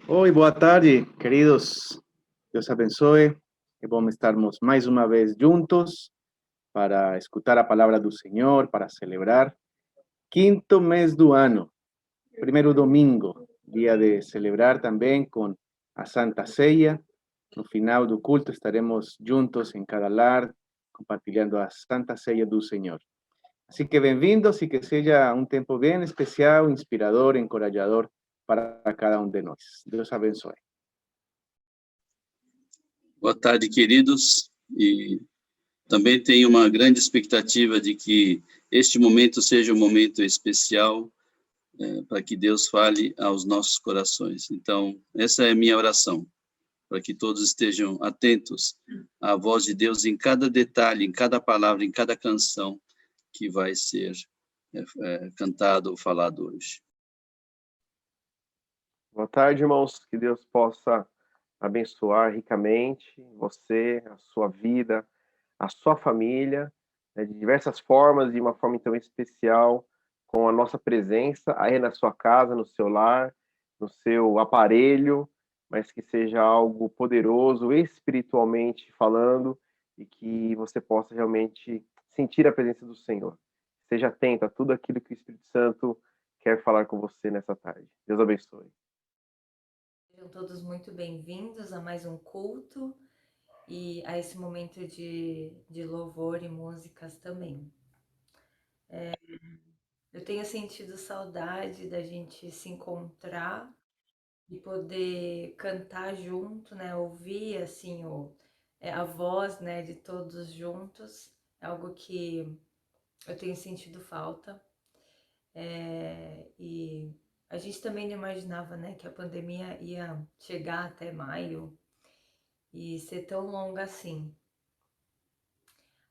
Oi, boa tarde, queridos. Deus abençoe. É bom estarmos mais uma vez juntos para escutar a palavra do Senhor, para celebrar. Quinto mês do ano, primeiro domingo, dia de celebrar também com a Santa Ceia. No final do culto estaremos juntos em cada lar, compartilhando a Santa Ceia do Senhor. Así que bem-vindos e que seja um tempo bem especial, inspirador, encorajador para cada um de nós. Deus abençoe. Boa tarde, queridos, e também tenho uma grande expectativa de que este momento seja um momento especial para que Deus fale aos nossos corações. Então, essa é a minha oração, para que todos estejam atentos à voz de Deus em cada detalhe, em cada palavra, em cada canção que vai ser cantado ou falado hoje. Boa tarde, irmãos. Que Deus possa abençoar ricamente você, a sua vida, a sua família, de diversas formas, de uma forma então especial, com a nossa presença aí na sua casa, no seu lar, no seu aparelho, mas que seja algo poderoso, espiritualmente falando, e que você possa realmente sentir a presença do Senhor. Seja atento a tudo aquilo que o Espírito Santo quer falar com você nessa tarde. Deus abençoe. Sejam todos muito bem-vindos a mais um culto e a esse momento de louvor e músicas também. Eu tenho sentido saudade da gente se encontrar e poder cantar junto, né? Ouvir assim a voz, né, de todos juntos. É algo que eu tenho sentido falta. E a gente também não imaginava, né, que a pandemia ia chegar até maio e ser tão longa assim.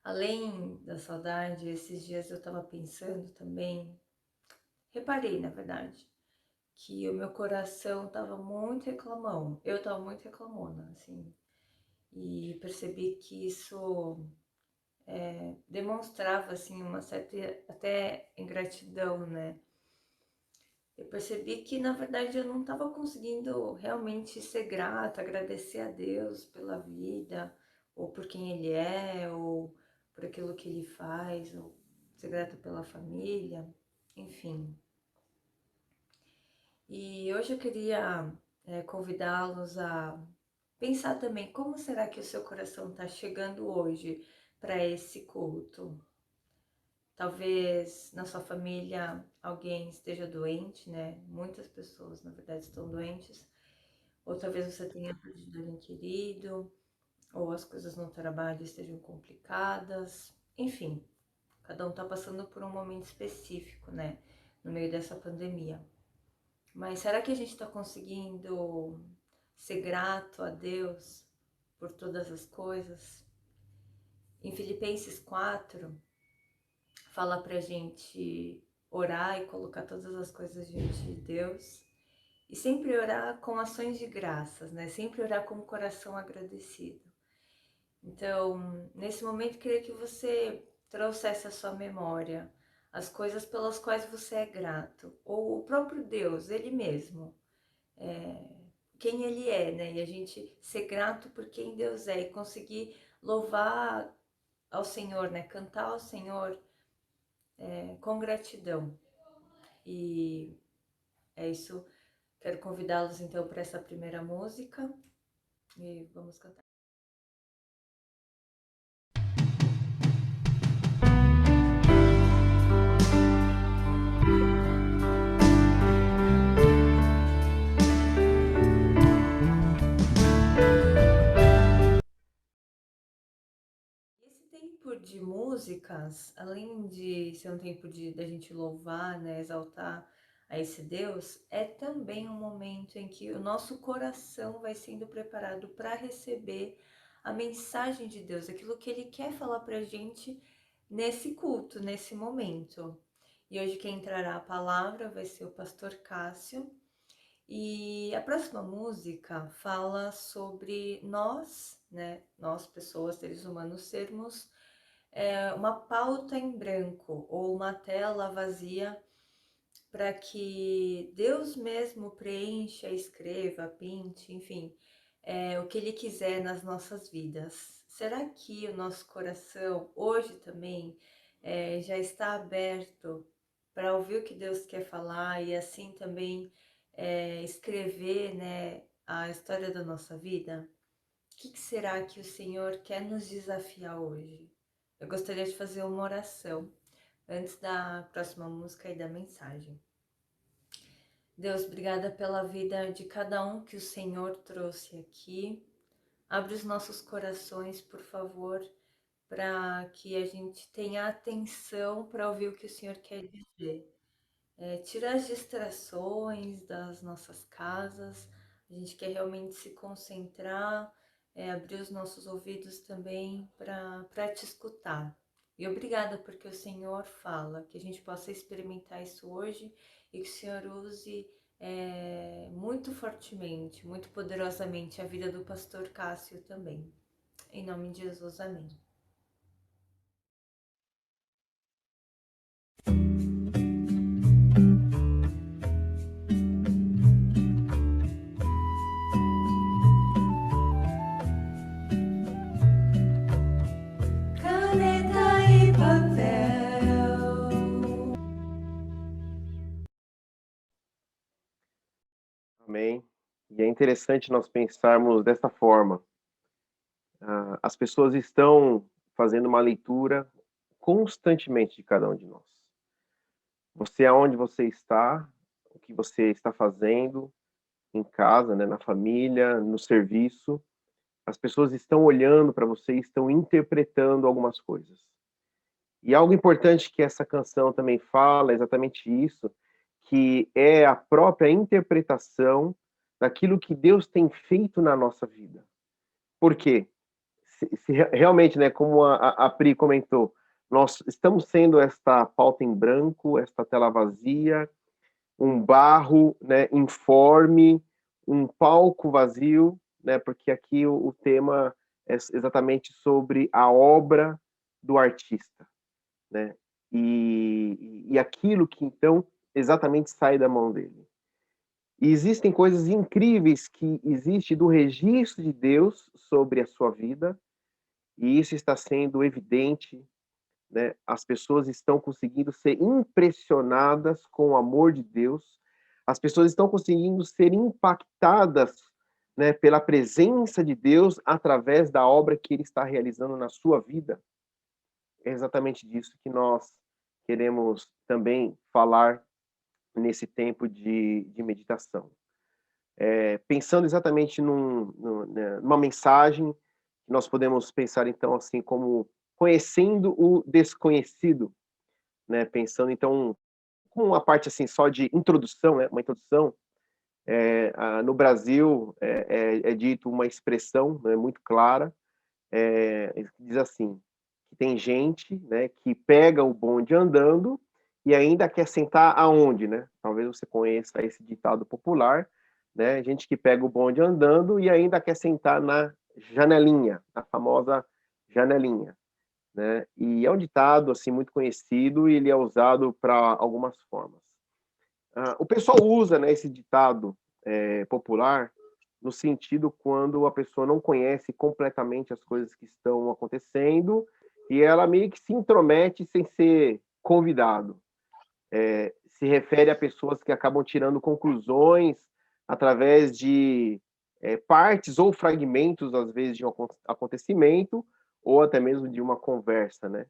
Além da saudade, esses dias eu estava pensando também, reparei, na verdade, que o meu coração estava muito reclamão. Eu estava muito reclamona, assim. E percebi que isso demonstrava, assim, uma certa até ingratidão, né? Eu percebi que, na verdade, eu não estava conseguindo realmente ser grata, agradecer a Deus pela vida, ou por quem Ele é, ou por aquilo que Ele faz, ou ser grata pela família, enfim. E hoje eu queria convidá-los a pensar também como será que o seu coração está chegando hoje para esse culto. Talvez na sua família alguém esteja doente, né? Muitas pessoas, na verdade, estão doentes. Ou talvez você tenha perdido alguém querido, ou as coisas no trabalho estejam complicadas. Enfim, cada um está passando por um momento específico, né? No meio dessa pandemia. Mas será que a gente está conseguindo ser grato a Deus por todas as coisas? Em Filipenses 4, fala pra gente orar e colocar todas as coisas diante de Deus. E sempre orar com ações de graças, né? Sempre orar com o coração agradecido. Então, nesse momento, queria que você trouxesse à sua memória as coisas pelas quais você é grato. Ou o próprio Deus, Ele mesmo. Quem Ele é, né? E a gente ser grato por quem Deus é. E conseguir louvar ao Senhor, né? Cantar ao Senhor com gratidão. E é isso. Quero convidá-los então para essa primeira música e vamos cantar. Esse tempo de músicas, além de ser um tempo da gente louvar, né, exaltar a esse Deus, é também um momento em que o nosso coração vai sendo preparado para receber a mensagem de Deus, aquilo que Ele quer falar para a gente nesse culto, nesse momento. E hoje quem entrará a palavra vai ser o pastor Cássio. E a próxima música fala sobre nós, né, nós pessoas, seres humanos, sermos uma pauta em branco ou uma tela vazia para que Deus mesmo preencha, escreva, pinte, enfim, o que Ele quiser nas nossas vidas. Será que o nosso coração hoje também já está aberto para ouvir o que Deus quer falar e assim também escrever, né, a história da nossa vida? O que será que o Senhor quer nos desafiar hoje? Eu gostaria de fazer uma oração antes da próxima música e da mensagem. Deus, obrigada pela vida de cada um que o Senhor trouxe aqui. Abre os nossos corações, por favor, para que a gente tenha atenção para ouvir o que o Senhor quer dizer. Tira as distrações das nossas casas, a gente quer realmente se concentrar, abrir os nossos ouvidos também para te escutar. E obrigada porque o Senhor fala, que a gente possa experimentar isso hoje e que o Senhor use muito fortemente, muito poderosamente a vida do pastor Cássio também. Em nome de Jesus, amém. Caneta e papel. Amém. E é interessante nós pensarmos dessa forma. As pessoas estão fazendo uma leitura constantemente de cada um de nós. Você, aonde você está, o que você está fazendo em casa, né, na família, no serviço, as pessoas estão olhando para você e estão interpretando algumas coisas. E algo importante que essa canção também fala é exatamente isso, que é a própria interpretação daquilo que Deus tem feito na nossa vida. Por quê? Se realmente, né, como a Pri comentou, nós estamos sendo esta pauta em branco, esta tela vazia, um barro, né, informe, um palco vazio, né, porque aqui o tema é exatamente sobre a obra do artista, né, e aquilo que então exatamente sai da mão dele. E existem coisas incríveis que existe do registro de Deus sobre a sua vida, e isso está sendo evidente, né? As pessoas estão conseguindo ser impressionadas com o amor de Deus, as pessoas estão conseguindo ser impactadas, né, pela presença de Deus através da obra que Ele está realizando na sua vida. É exatamente disso que nós queremos também falar nesse tempo de meditação. Pensando exatamente numa mensagem, nós podemos pensar então assim como conhecendo o desconhecido, né? Pensando então com uma parte assim só de introdução, né? Uma introdução. No Brasil é dito uma expressão, né, muito clara, diz assim, que tem gente, né, que pega o bonde andando e ainda quer sentar aonde, né? Talvez você conheça esse ditado popular, né? Gente que pega o bonde andando e ainda quer sentar na janelinha, a famosa janelinha, né? E é um ditado assim muito conhecido e ele é usado para algumas formas. O pessoal usa, né, esse ditado popular no sentido quando a pessoa não conhece completamente as coisas que estão acontecendo e ela meio que se intromete sem ser convidado. Se refere a pessoas que acabam tirando conclusões através de partes ou fragmentos, às vezes, de um acontecimento ou até mesmo de uma conversa, né?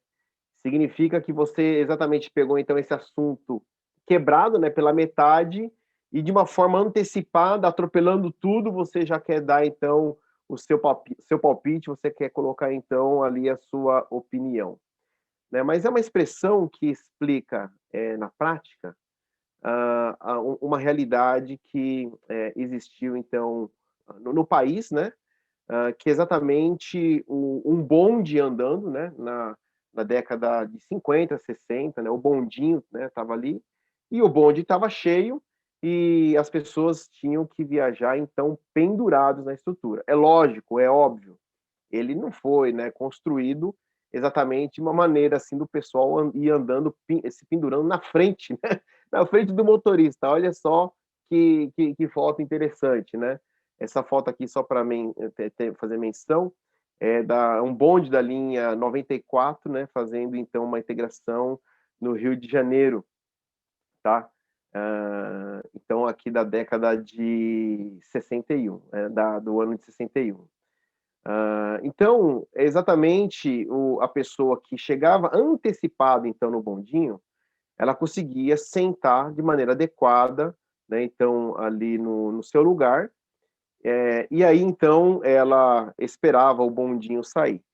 Significa que você exatamente pegou, então, esse assunto quebrado, né, pela metade e de uma forma antecipada, atropelando tudo, você já quer dar, então, o seu palpite, você quer colocar, então, ali a sua opinião. Né? Mas é uma expressão que explica, na prática, uma realidade que existiu, então, no país, né? Que exatamente um bonde andando, né? Na década de 50, 60, né? O bondinho, né? Estava ali, e o bonde estava cheio, e as pessoas tinham que viajar, então, pendurados na estrutura. É lógico, é óbvio, ele não foi, né, construído exatamente de uma maneira assim do pessoal ir andando, se pendurando na frente, né, na frente do motorista. Olha só que foto interessante, né? Essa foto aqui, só para fazer menção, é um bonde da linha 94, né? Fazendo, então, uma integração no Rio de Janeiro, tá? Então, aqui da década de 61, do ano de 61. Então, é exatamente a pessoa que chegava antecipada, então, no bondinho, ela conseguia sentar de maneira adequada, né, então, ali no seu lugar, e aí, então, ela esperava o bondinho sair.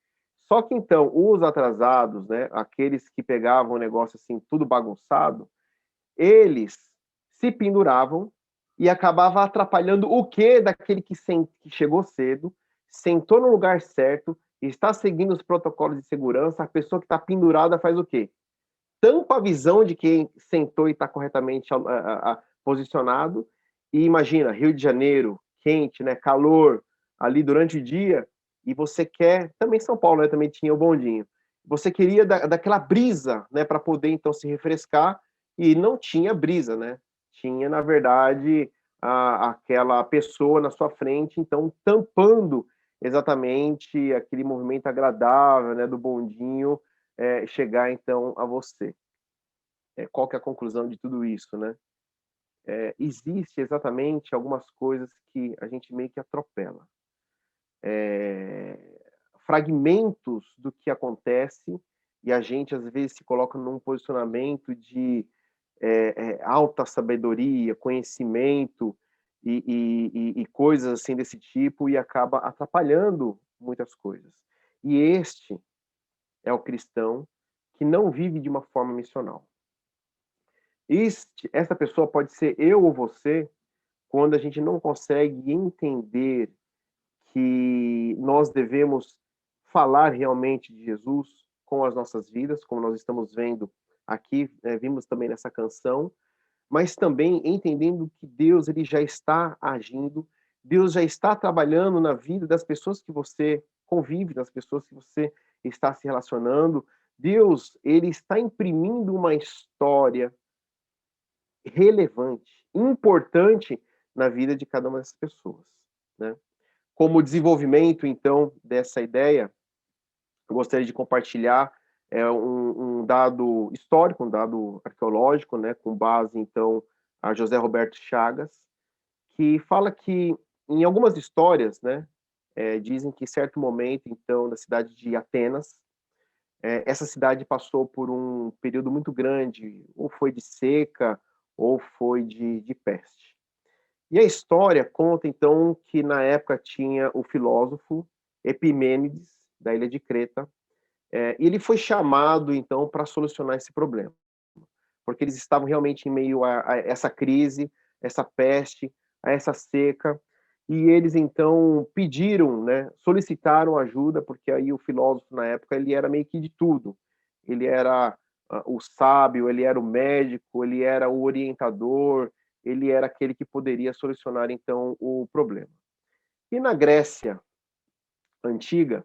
Só que, então, os atrasados, né, aqueles que pegavam o negócio assim, tudo bagunçado, eles se penduravam e acabava atrapalhando o quê daquele que chegou cedo, sentou no lugar certo, está seguindo os protocolos de segurança. A pessoa que está pendurada faz o quê? Tampa a visão de quem sentou e está corretamente posicionado. E imagina, Rio de Janeiro, quente, né, calor, ali durante o dia, e você quer, também São Paulo, né, também tinha o bondinho, você queria daquela brisa, né, para poder então se refrescar, e não tinha brisa, né, tinha, na verdade, aquela pessoa na sua frente, então tampando exatamente aquele movimento agradável, né, do bondinho, chegar então a você. Qual que é a conclusão de tudo isso, né? Existe exatamente algumas coisas que a gente meio que atropela. Fragmentos do que acontece, e a gente às vezes se coloca num posicionamento de alta sabedoria, conhecimento e coisas assim desse tipo, e acaba atrapalhando muitas coisas. E este é o cristão que não vive de uma forma missional. Essa pessoa pode ser eu ou você, quando a gente não consegue entender que nós devemos falar realmente de Jesus com as nossas vidas, como nós estamos vendo aqui, vimos também nessa canção, mas também entendendo que Deus ele já está agindo, Deus já está trabalhando na vida das pessoas que você convive, das pessoas que você está se relacionando. Deus ele está imprimindo uma história relevante, importante na vida de cada uma dessas pessoas, né? Como desenvolvimento, então, dessa ideia, eu gostaria de compartilhar um dado histórico, um dado arqueológico, né, com base, então, a José Roberto Chagas, que fala que, em algumas histórias, né, dizem que, em certo momento, então, da cidade de Atenas, essa cidade passou por um período muito grande, ou foi de seca, ou foi de peste. E a história conta, então, que na época tinha o filósofo Epimênides, da ilha de Creta, e ele foi chamado, então, para solucionar esse problema, porque eles estavam realmente em meio a essa crise, essa peste, a essa seca, e eles, então, pediram, né, solicitaram ajuda, porque aí o filósofo, na época, ele era meio que de tudo. Ele era o sábio, ele era o médico, ele era o orientador, ele era aquele que poderia solucionar, então, o problema. E na Grécia antiga,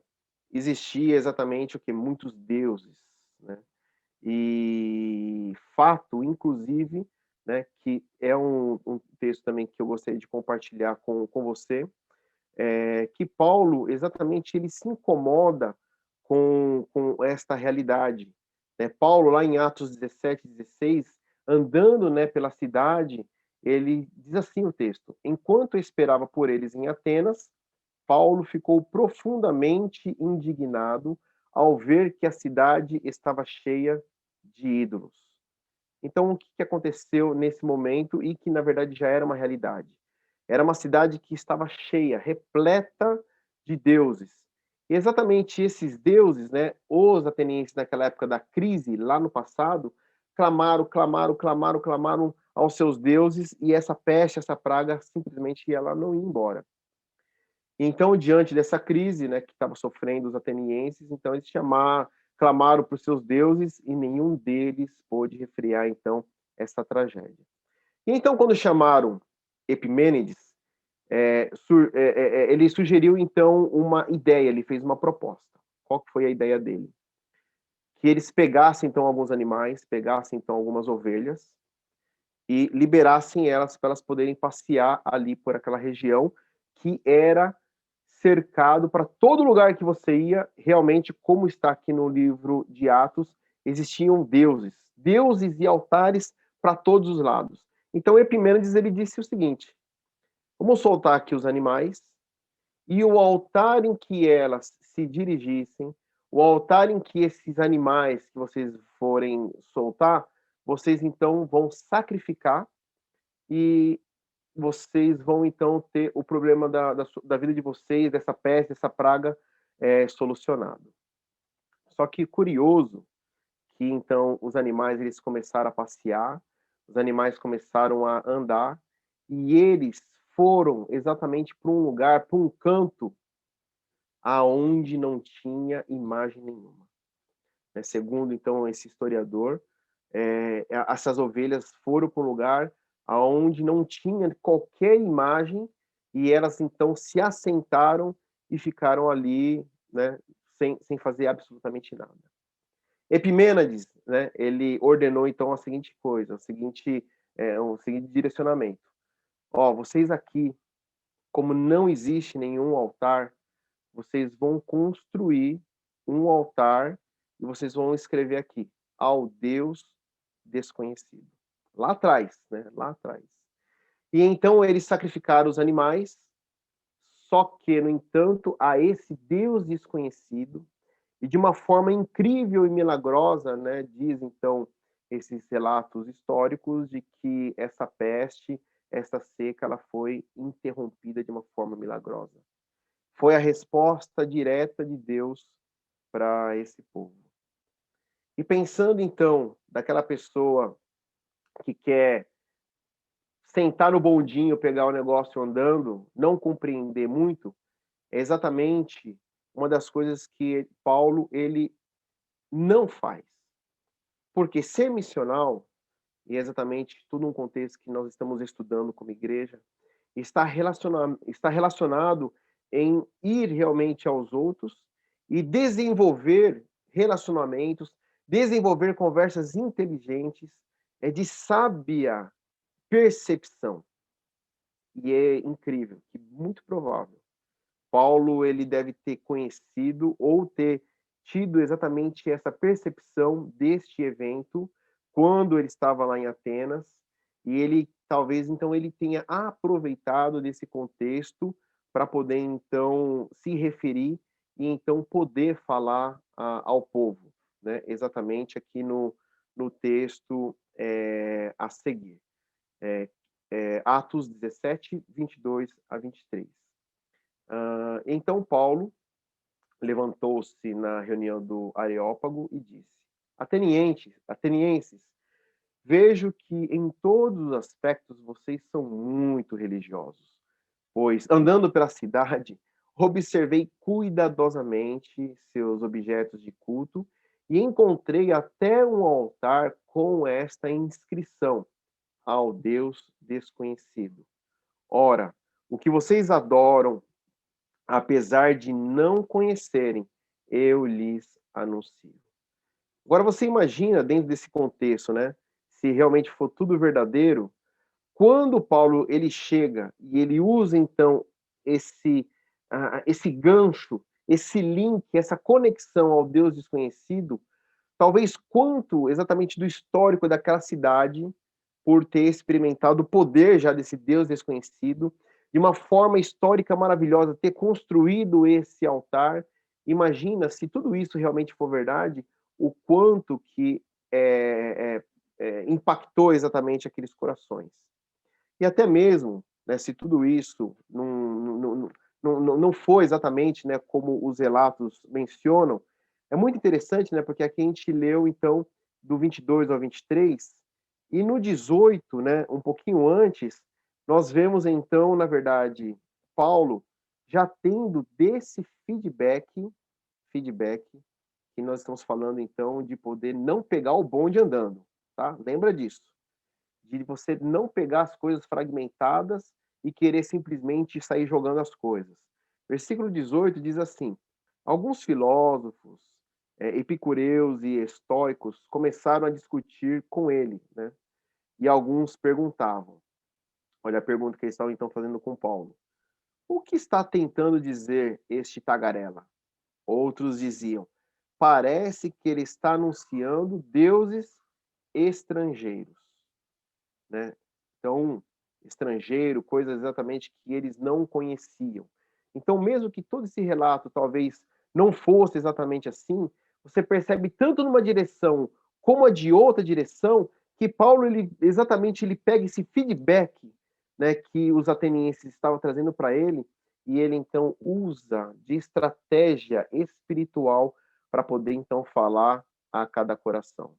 existia exatamente o que? Muitos deuses, né? E fato, inclusive, né, que é um texto também que eu gostaria de compartilhar com você, que Paulo, exatamente, ele se incomoda com esta realidade. Né? Paulo, lá em Atos 17, 16, andando, né, pela cidade, ele diz assim o texto: enquanto eu esperava por eles em Atenas, Paulo ficou profundamente indignado ao ver que a cidade estava cheia de ídolos. Então, o que aconteceu nesse momento e que, na verdade, já era uma realidade? Era uma cidade que estava cheia, repleta de deuses. E exatamente esses deuses, né, os atenienses naquela época da crise, lá no passado, clamaram aos seus deuses, e essa peste, essa praga, simplesmente ela não ia embora. Então, diante dessa crise, né, que estava sofrendo os atenienses, então eles clamaram para os seus deuses, e nenhum deles pôde refrear, então, essa tragédia. E então, quando chamaram Epimênides, ele sugeriu, então, uma ideia, ele fez uma proposta. Qual que foi a ideia dele? Que eles pegassem, então, alguns animais, pegassem, então, algumas ovelhas, e liberassem elas para elas poderem passear ali por aquela região que era cercado para todo lugar que você ia, realmente, como está aqui no livro de Atos, existiam deuses e altares para todos os lados. Então Epimênides ele disse o seguinte: vamos soltar aqui os animais, e o altar em que elas se dirigissem, o altar em que esses animais que vocês forem soltar, vocês então vão sacrificar, e vocês vão então ter o problema da vida de vocês, dessa peste, dessa praga, solucionado. Só que curioso que então os animais eles começaram a passear, os animais começaram a andar, e eles foram exatamente para um lugar, para um canto, aonde não tinha imagem nenhuma. Segundo então esse historiador, essas ovelhas foram para um lugar aonde não tinha qualquer imagem, e elas então se assentaram e ficaram ali, né, sem fazer absolutamente nada. Epimênides, né, ele ordenou então a seguinte coisa, o seguinte direcionamento: vocês aqui, como não existe nenhum altar, vocês vão construir um altar e vocês vão escrever aqui: ao Deus desconhecido. Lá atrás, né? Lá atrás. E então eles sacrificaram os animais, só que, no entanto, a esse Deus desconhecido, e de uma forma incrível e milagrosa, né, diz então esses relatos históricos de que essa peste, essa seca, ela foi interrompida de uma forma milagrosa. Foi a resposta direta de Deus para esse povo. E pensando então daquela pessoa que quer sentar no bondinho, pegar o negócio andando, não compreender muito, é exatamente uma das coisas que Paulo ele não faz. Porque ser missional, e é exatamente tudo um contexto que nós estamos estudando como igreja, está relacionado em ir realmente aos outros e desenvolver relacionamentos, desenvolver conversas inteligentes, de sábia percepção. E é incrível, que muito provável, Paulo ele deve ter conhecido ou ter tido exatamente essa percepção deste evento quando ele estava lá em Atenas, e ele talvez então ele tenha aproveitado desse contexto para poder então se referir e então poder falar ao povo, né? Exatamente aqui no texto a seguir. Atos 17, 22 a 23. Então Paulo levantou-se na reunião do Areópago e disse: Atenienses, vejo que em todos os aspectos vocês são muito religiosos, pois, andando pela cidade, observei cuidadosamente seus objetos de culto e encontrei até um altar com esta inscrição: ao Deus desconhecido. Ora, o que vocês adoram, apesar de não conhecerem, eu lhes anuncio. Agora você imagina, dentro desse contexto, né, se realmente for tudo verdadeiro, quando Paulo ele chega e ele usa então esse gancho, esse link, essa conexão ao Deus desconhecido, talvez quanto exatamente do histórico daquela cidade, por ter experimentado o poder já desse Deus desconhecido, de uma forma histórica maravilhosa, ter construído esse altar. Imagina, se tudo isso realmente for verdade, o quanto que impactou exatamente aqueles corações. E até mesmo, né, se tudo isso não foi exatamente, né, como os relatos mencionam, é muito interessante, né, porque aqui a gente leu, então, do 22 ao 23, e no 18, né, um pouquinho antes, nós vemos, então, na verdade, Paulo já tendo desse feedback, que nós estamos falando, então, de poder não pegar o bonde andando, tá? Lembra disso. De você não pegar as coisas fragmentadas e querer simplesmente sair jogando as coisas. Versículo 18 diz assim: alguns filósofos, epicureus e estoicos começaram a discutir com ele, né? e alguns perguntavam, olha a pergunta que eles estavam então fazendo com Paulo, o que está tentando dizer este tagarela? Outros diziam, parece que ele está anunciando deuses estrangeiros, né? Então, estrangeiro, coisas exatamente que eles não conheciam. Então, mesmo que todo esse relato talvez não fosse exatamente assim, você percebe tanto numa direção como a de outra direção, que Paulo ele pega esse feedback, né, que os atenienses estavam trazendo para ele, e ele então usa de estratégia espiritual para poder então falar a cada coração.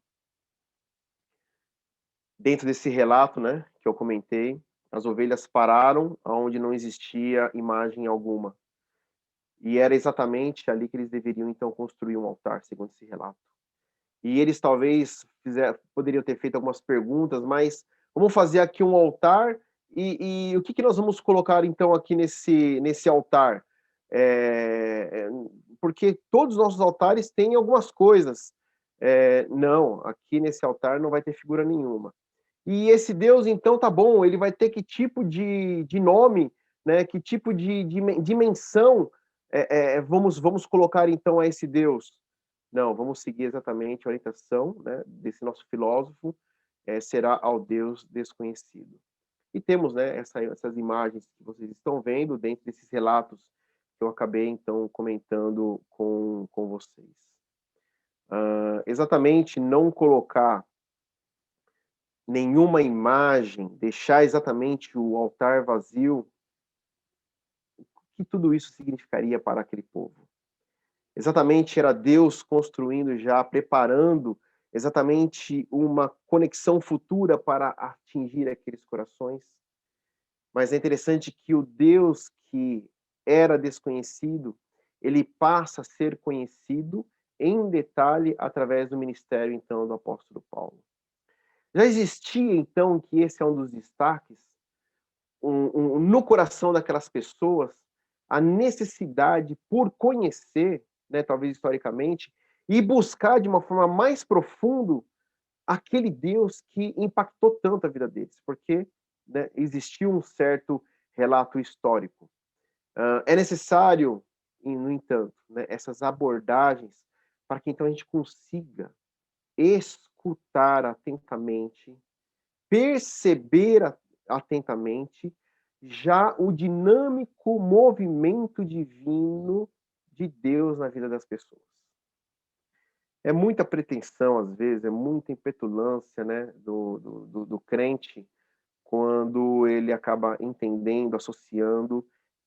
Dentro desse relato, né, que eu comentei, as ovelhas pararam onde não existia imagem alguma. E era exatamente ali que eles deveriam então construir um altar, segundo esse relato. E eles talvez poderiam ter feito algumas perguntas, mas vamos fazer aqui um altar e o que nós vamos colocar então aqui nesse altar? Porque todos os nossos altares têm algumas coisas. Não, aqui nesse altar não vai ter figura nenhuma. E esse Deus, então, tá bom, ele vai ter que tipo de nome, né? Que tipo de dimensão vamos colocar, então, a esse Deus? Não, vamos seguir exatamente a orientação, né, desse nosso filósofo, será ao Deus desconhecido. E temos, né, essas imagens que vocês estão vendo dentro desses relatos que eu acabei, então, comentando com vocês. Exatamente não colocar nenhuma imagem, deixar exatamente o altar vazio, o que tudo isso significaria para aquele povo? Exatamente era Deus construindo já, preparando exatamente uma conexão futura para atingir aqueles corações. Mas é interessante que o Deus que era desconhecido, ele passa a ser conhecido em detalhe através do ministério, então, do apóstolo Paulo. Já existia, então, que esse é um dos destaques, no coração daquelas pessoas, a necessidade por conhecer, né, talvez historicamente, e buscar de uma forma mais profunda aquele Deus que impactou tanto a vida deles, porque, né, existiu um certo relato histórico. É necessário, no entanto, né, essas abordagens para que então a gente consiga escutar atentamente, perceber atentamente já o dinâmico movimento divino de Deus na vida das pessoas. É muita pretensão, às vezes, é muita impetulância, né, do crente quando ele acaba entendendo, associando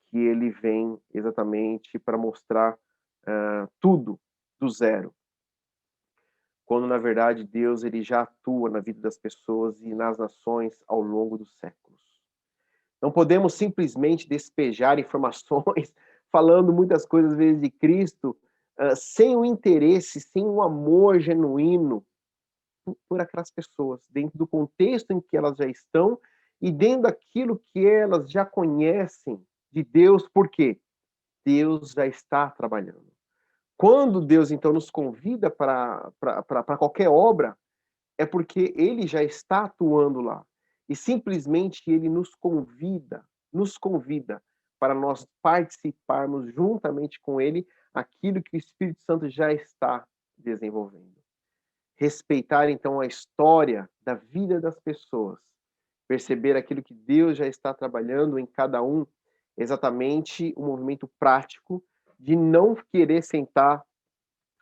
que ele vem exatamente para mostrar tudo do zero. Quando, na verdade, Deus ele já atua na vida das pessoas e nas nações ao longo dos séculos. Não podemos simplesmente despejar informações, falando muitas coisas, às vezes, de Cristo, sem o interesse, sem o amor genuíno por aquelas pessoas, dentro do contexto em que elas já estão e dentro daquilo que elas já conhecem de Deus, porque Deus já está trabalhando. Quando Deus, então, nos convida para qualquer obra, é porque Ele já está atuando lá. E simplesmente Ele nos convida para nós participarmos juntamente com Ele aquilo que o Espírito Santo já está desenvolvendo. Respeitar, então, a história da vida das pessoas. Perceber aquilo que Deus já está trabalhando em cada um, exatamente o movimento prático de não querer sentar,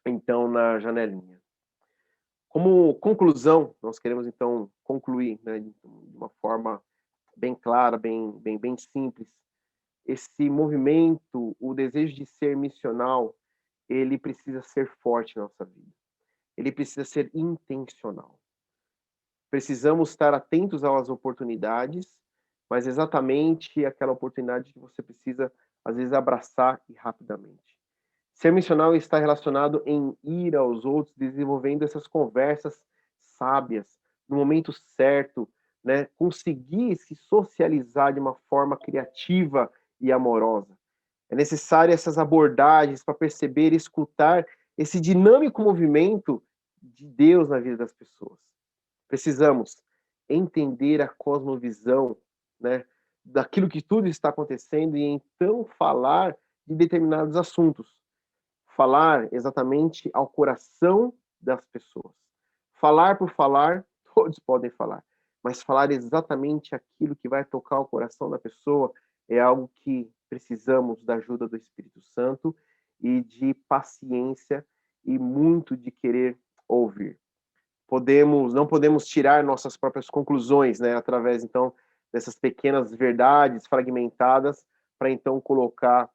então, na janelinha. Como conclusão, nós queremos, então, concluir, né, de uma forma bem clara, bem simples. Esse movimento, o desejo de ser missional, ele precisa ser forte na nossa vida. Ele precisa ser intencional. Precisamos estar atentos às oportunidades, mas exatamente aquela oportunidade que você precisa, às vezes, abraçar e rapidamente. Ser missional está relacionado em ir aos outros, desenvolvendo essas conversas sábias, no momento certo, né? Conseguir se socializar de uma forma criativa e amorosa. É necessário essas abordagens para perceber e escutar esse dinâmico movimento de Deus na vida das pessoas. Precisamos entender a cosmovisão, né, daquilo que tudo está acontecendo e então falar de determinados assuntos. Falar exatamente ao coração das pessoas. Falar por falar, todos podem falar, mas falar exatamente aquilo que vai tocar o coração da pessoa é algo que precisamos da ajuda do Espírito Santo e de paciência e muito de querer ouvir. Não podemos tirar nossas próprias conclusões, né, através então dessas pequenas verdades fragmentadas para então colocar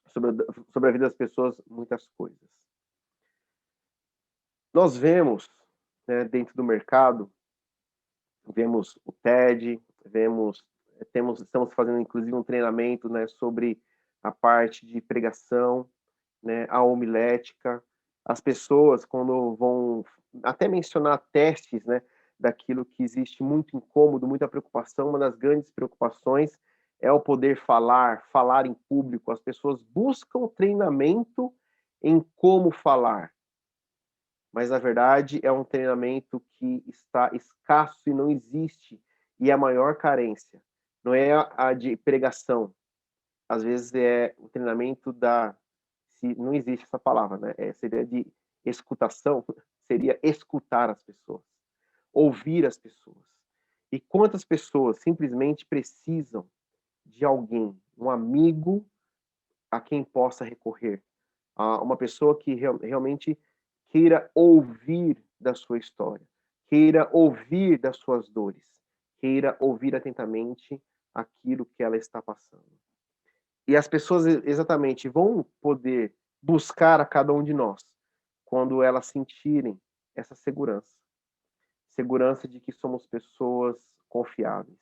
sobre a vida das pessoas muitas coisas. Nós vemos, né, dentro do mercado, vemos o TED, estamos fazendo inclusive um treinamento, né, sobre a parte de pregação, né, a homilética. As pessoas, quando vão até mencionar testes, né, daquilo que existe muito incômodo, muita preocupação, uma das grandes preocupações é o poder falar em público. As pessoas buscam treinamento em como falar, mas na verdade é um treinamento que está escasso e não existe, e a maior carência não é a de pregação, às vezes é o treinamento se não existe essa palavra, né? Seria de escutação, seria escutar as pessoas, ouvir as pessoas. E quantas pessoas simplesmente precisam de alguém, um amigo a quem possa recorrer, uma pessoa que realmente queira ouvir da sua história, queira ouvir das suas dores, queira ouvir atentamente aquilo que ela está passando. E as pessoas exatamente vão poder buscar a cada um de nós quando elas sentirem essa segurança. Segurança de que somos pessoas confiáveis,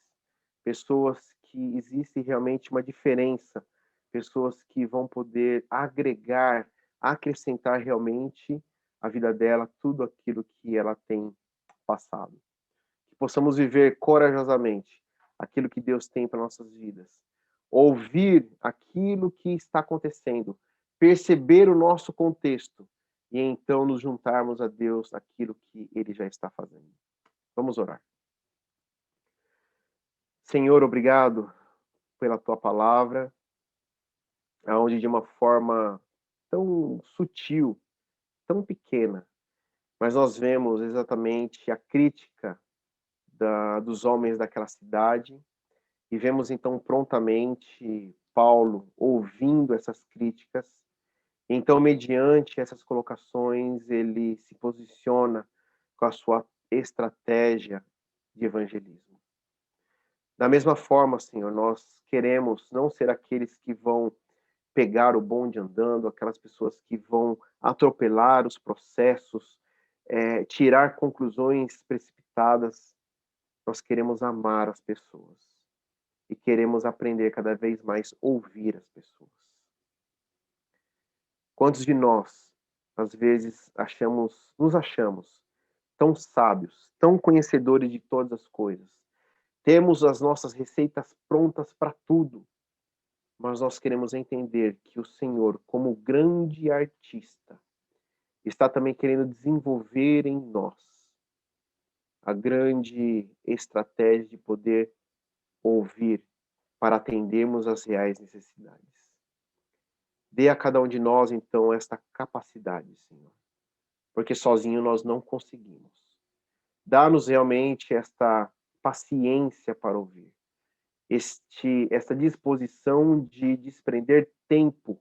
pessoas que existe realmente uma diferença, pessoas que vão poder agregar, acrescentar realmente à vida dela tudo aquilo que ela tem passado. Que possamos viver corajosamente aquilo que Deus tem para nossas vidas. Ouvir aquilo que está acontecendo, perceber o nosso contexto e então nos juntarmos a Deus aquilo que Ele já está fazendo. Vamos orar. Senhor, obrigado pela Tua palavra, onde de uma forma tão sutil, tão pequena, mas nós vemos exatamente a crítica dos homens daquela cidade e vemos então prontamente Paulo ouvindo essas críticas. Então, mediante essas colocações, ele se posiciona com a sua estratégia de evangelismo. Da mesma forma, Senhor, nós queremos não ser aqueles que vão pegar o bonde andando, aquelas pessoas que vão atropelar os processos, tirar conclusões precipitadas. Nós queremos amar as pessoas e queremos aprender cada vez mais a ouvir as pessoas. Quantos de nós, às vezes, nos achamos tão sábios, tão conhecedores de todas as coisas, temos as nossas receitas prontas para tudo, mas nós queremos entender que o Senhor, como grande artista, está também querendo desenvolver em nós a grande estratégia de poder ouvir para atendermos às reais necessidades. Dê a cada um de nós, então, esta capacidade, Senhor, porque sozinho nós não conseguimos. Dá-nos realmente esta paciência para ouvir, esta disposição de desprender tempo.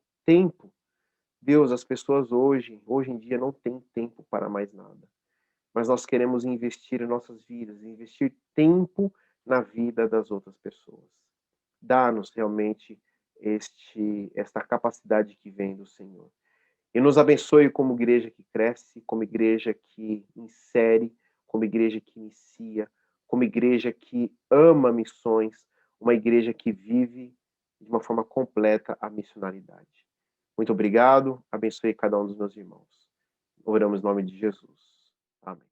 Deus, as pessoas hoje em dia não têm tempo para mais nada, mas nós queremos investir em nossas vidas, investir tempo na vida das outras pessoas. Dá-nos realmente esta capacidade que vem do Senhor. E nos abençoe como igreja que cresce, como igreja que insere, como igreja que inicia, como igreja que ama missões, uma igreja que vive de uma forma completa a missionalidade. Muito obrigado, abençoe cada um dos meus irmãos. Oramos em nome de Jesus. Amém.